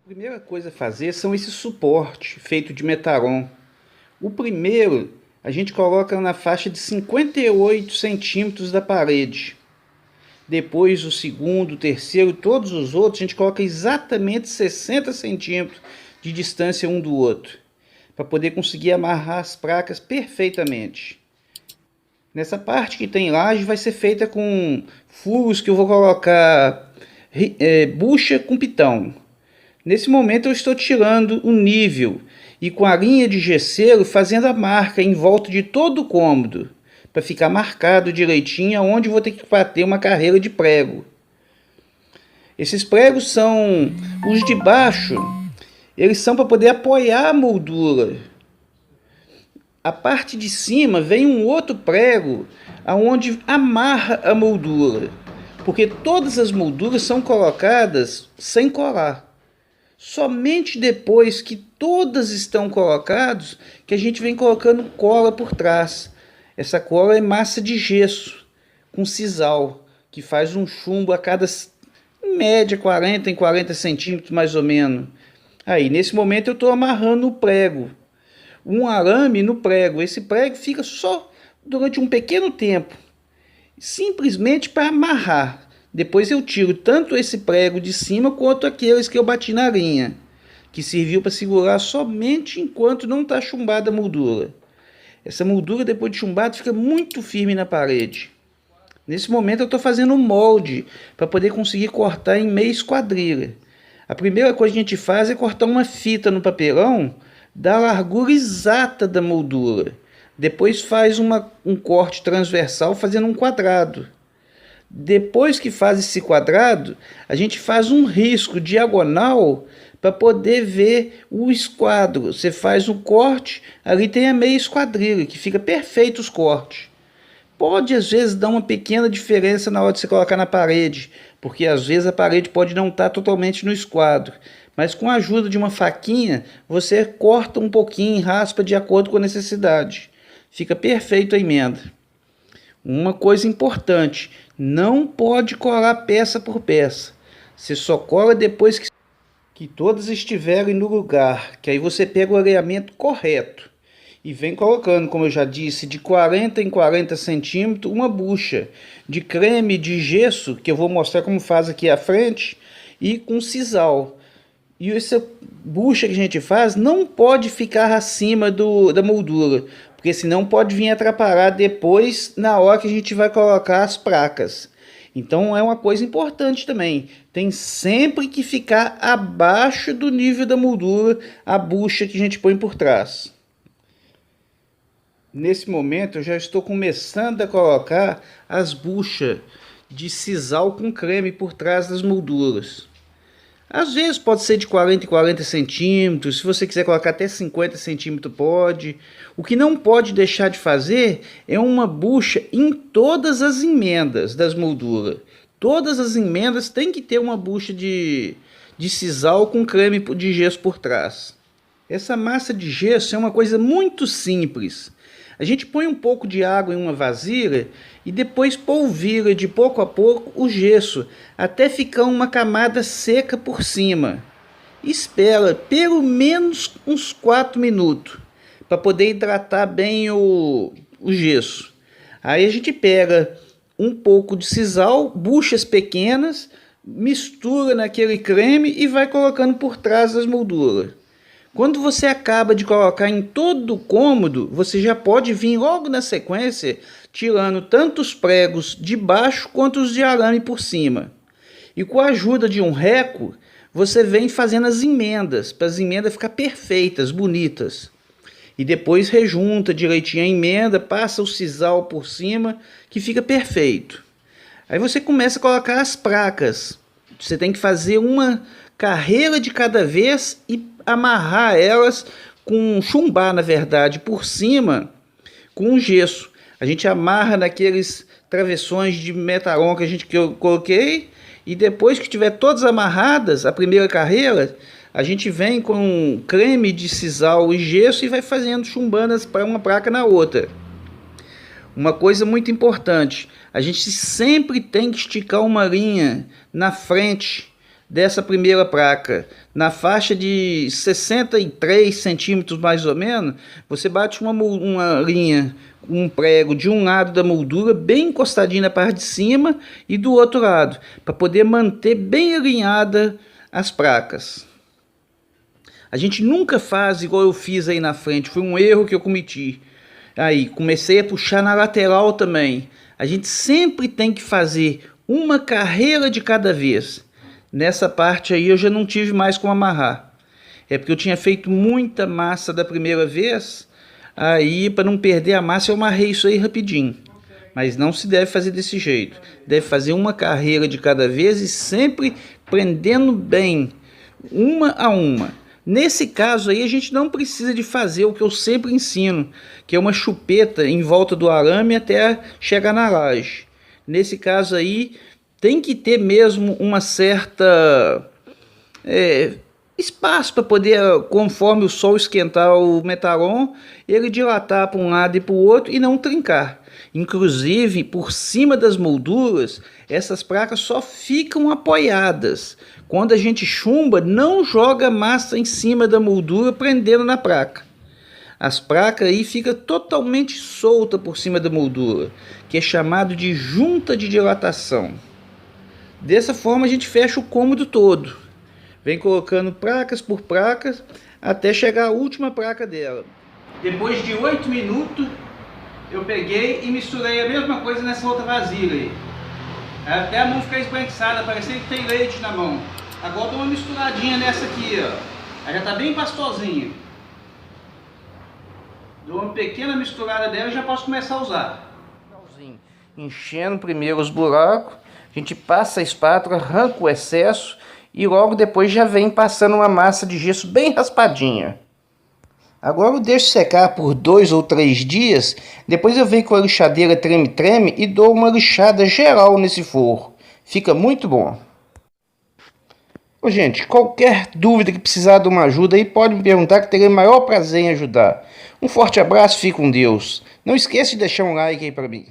A primeira coisa a fazer são esse suporte feito de Metaron. O primeiro a gente coloca na faixa de 58 centímetros da parede. Depois o segundo, o terceiro, todos os outros a gente coloca exatamente 60 centímetros de distância um do outro, para poder conseguir amarrar as placas perfeitamente. Nessa parte que tem laje vai ser feita com furos que eu vou colocar bucha com pitão. Nesse momento eu estou tirando o nível e com a linha de gesseiro fazendo a marca em volta de todo o cômodo, para ficar marcado direitinho onde vou ter que bater uma carreira de prego. Esses pregos são os de baixo, eles são para poder apoiar a moldura. A parte de cima vem um outro prego aonde amarra a moldura, porque todas as molduras são colocadas sem colar. Somente depois que todas estão colocadas que a gente vem colocando cola por trás. Essa cola é massa de gesso com sisal, que faz um chumbo a cada, em média, 40 em 40 centímetros mais ou menos. Aí, nesse momento eu estou amarrando o prego. Um arame no prego. Esse prego fica só durante um pequeno tempo, simplesmente para amarrar. Depois eu tiro tanto esse prego de cima quanto aqueles que eu bati na linha, que serviu para segurar somente enquanto não está chumbada a moldura. Essa moldura depois de chumbada fica muito firme na parede. Nesse momento eu estou fazendo um molde para poder conseguir cortar em meia esquadrilha. A primeira coisa que a gente faz é cortar uma fita no papelão da largura exata da moldura. Depois faz um corte transversal fazendo um quadrado. Depois que faz esse quadrado, a gente faz um risco diagonal para poder ver o esquadro. Você faz um corte, ali tem a meia esquadrilha, que fica perfeito os cortes. Pode às vezes dar uma pequena diferença na hora de você colocar na parede, porque às vezes a parede pode não estar totalmente no esquadro. Mas com a ajuda de uma faquinha, você corta um pouquinho e raspa de acordo com a necessidade. Fica perfeito a emenda. Uma coisa importante, não pode colar peça por peça. Você só cola depois que todas estiverem no lugar, que aí você pega o alinhamento correto. E vem colocando, como eu já disse, de 40 em 40 centímetros, uma bucha de creme de gesso, que eu vou mostrar como faz aqui à frente, e com sisal. E essa bucha que a gente faz não pode ficar acima da moldura, porque senão pode vir atrapalhar depois na hora que a gente vai colocar as placas. Então é uma coisa importante também, tem sempre que ficar abaixo do nível da moldura a bucha que a gente põe por trás. Nesse momento eu já estou começando a colocar as buchas de sisal com creme por trás das molduras. Às vezes pode ser de 40 em 40 centímetros, se você quiser colocar até 50 centímetros pode. O que não pode deixar de fazer é uma bucha em todas as emendas das molduras. Todas as emendas tem que ter uma bucha de sisal com creme de gesso por trás. Essa massa de gesso é uma coisa muito simples. A gente põe um pouco de água em uma vasilha e depois polvilha de pouco a pouco o gesso até ficar uma camada seca por cima. Espera pelo menos uns 4 minutos para poder hidratar bem o gesso. Aí a gente pega um pouco de sisal, buchas pequenas, mistura naquele creme e vai colocando por trás das molduras. Quando você acaba de colocar em todo o cômodo, você já pode vir logo na sequência, tirando tanto os pregos de baixo quanto os de arame por cima. E com a ajuda de um reco, você vem fazendo as emendas, para as emendas ficar perfeitas, bonitas. E depois rejunta direitinho a emenda, passa o sisal por cima, que fica perfeito. Aí você começa a colocar as placas. Você tem que fazer uma carreira de cada vez e amarrar elas com chumbar, na verdade, por cima com gesso. A gente amarra naqueles travessões de Metaron que eu coloquei e depois que tiver todas amarradas, a primeira carreira, a gente vem com creme de sisal e gesso e vai fazendo chumbanas para uma placa na outra. Uma coisa muito importante, a gente sempre tem que esticar uma linha na frente dessa primeira placa na faixa de 63 centímetros mais ou menos, você bate uma linha, um prego de um lado da moldura bem encostadinho na parte de cima e do outro lado, para poder manter bem alinhada as placas. A gente nunca faz igual eu fiz aí na frente, foi um erro que eu cometi. Aí comecei a puxar na lateral também. A gente sempre tem que fazer uma carreira de cada vez. Nessa parte aí eu já não tive mais como amarrar. É porque eu tinha feito muita massa da primeira vez. Aí, para não perder a massa, eu amarrei isso aí rapidinho. Mas não se deve fazer desse jeito. Deve fazer uma carreira de cada vez e sempre prendendo bem, uma a uma. Nesse caso aí, a gente não precisa de fazer o que eu sempre ensino, que é uma chupeta em volta do arame até chegar na laje. Nesse caso aí, tem que ter mesmo uma certa espaço para poder, conforme o sol esquentar o metaron, ele dilatar para um lado e para o outro e não trincar. Inclusive, por cima das molduras, essas placas só ficam apoiadas. Quando a gente chumba, não joga massa em cima da moldura prendendo na placa. As placas aí ficam totalmente soltas por cima da moldura, que é chamado de junta de dilatação. Dessa forma a gente fecha o cômodo todo. Vem colocando placas por placas até chegar a última placa dela. Depois de 8 minutos, eu peguei e misturei a mesma coisa nessa outra vasilha aí. Até a mão ficar esbranquiçada, parecendo que tem leite na mão. Agora dou uma misturadinha nessa aqui, ó. Ela já está bem pastosinha. Dou uma pequena misturada dela e já posso começar a usar. Enchendo primeiro os buracos, a gente passa a espátula, arranca o excesso e logo depois já vem passando uma massa de gesso bem raspadinha. Agora eu deixo secar por 2 ou 3 dias, depois eu venho com a lixadeira treme-treme e dou uma lixada geral nesse forro. Fica muito bom. Ô, gente, qualquer dúvida que precisar de uma ajuda aí, pode me perguntar que terei o maior prazer em ajudar. Um forte abraço, fique com Deus. Não esqueça de deixar um like aí para mim.